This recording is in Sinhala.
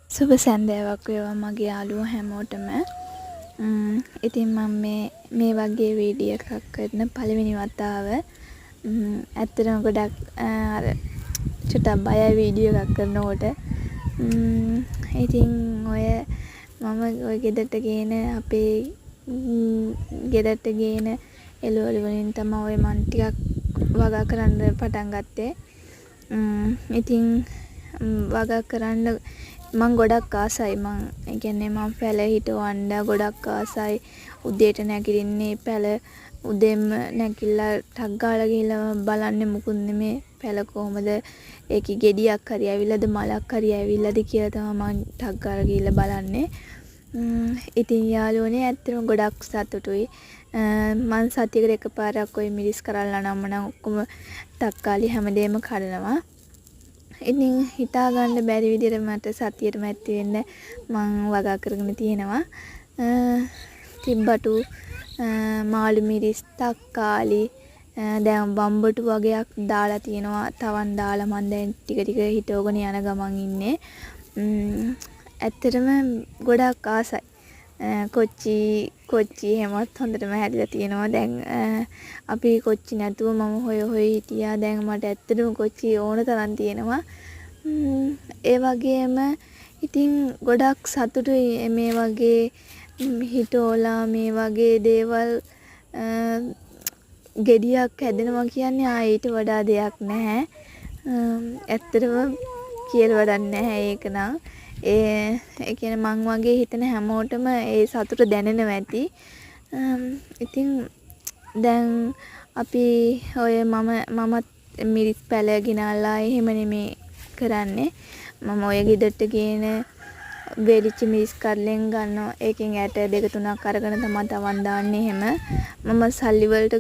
සුබ සන්ධ්‍යාවක් වේවා මගේ යාළුවෝ හැමෝටම. ඉතින් මම මේ වගේ වීඩියෝ එකක් කරන පළවෙනි වතාව. ඇත්තටම ගොඩක් අර චුට්ටක් බයයි වීඩියෝ එකක් කරනකොට. ඉතින් මම ඔය ගෙදරට ගේන අපේ ගෙදරට ගේන එළවලු වලින් තමයි ඔය මන් ටිකක් වගා කරන්න පටන් ගත්තේ. ඉතින් වගා කරන්න මං ගොඩක් ආසයි. ඒ කියන්නේ මං පැල හිටවන්න ගොඩක් ආසයි. උදේට නැගිටින්නේ පැල උදේම නැගිටලා ටක් ගාලා ගිහලා බලන්නේ මුකුත් නෙමේ පැල කොහමද ඒකේ ගෙඩියක් හරි ඇවිල්ලාද මලක් හරි ඇවිල්ලාද කියලා තමයි මං ටක් ගාලා ගිහලා බලන්නේ. ඉතින් යාළුවනේ ඇත්තටම ගොඩක් සතුටුයි. මං සතියකට එකපාරක් ඔය මිරිස් කරල්ලා නම් ඔක්කොම තක්කාලි හැමදේම කඩනවා. ඉතින් හිතා ගන්න බැරි විදිහට මට සතියේටම ඇති වෙන්න මං වගා කරගෙන තියෙනවා. තිබ්බටු මාළු මිරිස් තක්කාලි දැන් වම්බටු වගේක් දාලා තියෙනවා. තවන් දාලා මං දැන් ටික ටික හිටවගෙන යන ගමන් ඉන්නේ. ඇත්තටම ගොඩක් ආසයි. කොච්චි හැමත් හොඳටම හැදිලා තියෙනවා. දැන් අපි කොච්චි නැතුව මම හොය හිටියා. දැන් මට ඇත්තටම කොච්චි ඕන තරම් තියෙනවා. ඒ වගේම ඉතින් ගොඩක් සතුටුයි මේ වගේ හිටෝලා මේ වගේ දේවල් ගෙඩියක් හැදෙනවා කියන්නේ ඊට වඩා දෙයක් නැහැ. ඇත්තටම කියලා වැඩක් නැහැ ඒක නම්. ඒ කියන්නේ මං වගේ හිතන හැමෝටම ඒ සතුට දැනෙනවා ඇති. ඉතින් දැන් අපි ඔය මමත් මිරිස් පැල ගෙනල්ලා එහෙම නෙමේ කරන්නේ. මම ඔය ගෙදරට ගේන වේලිච්ච මිරිස් කඩලෙන් ගන්නවා. ඒකෙන් ඇට 2-3ක් අරගෙන තමයි තවන් දාන්නේ එහෙම. මම සල්ලි වලට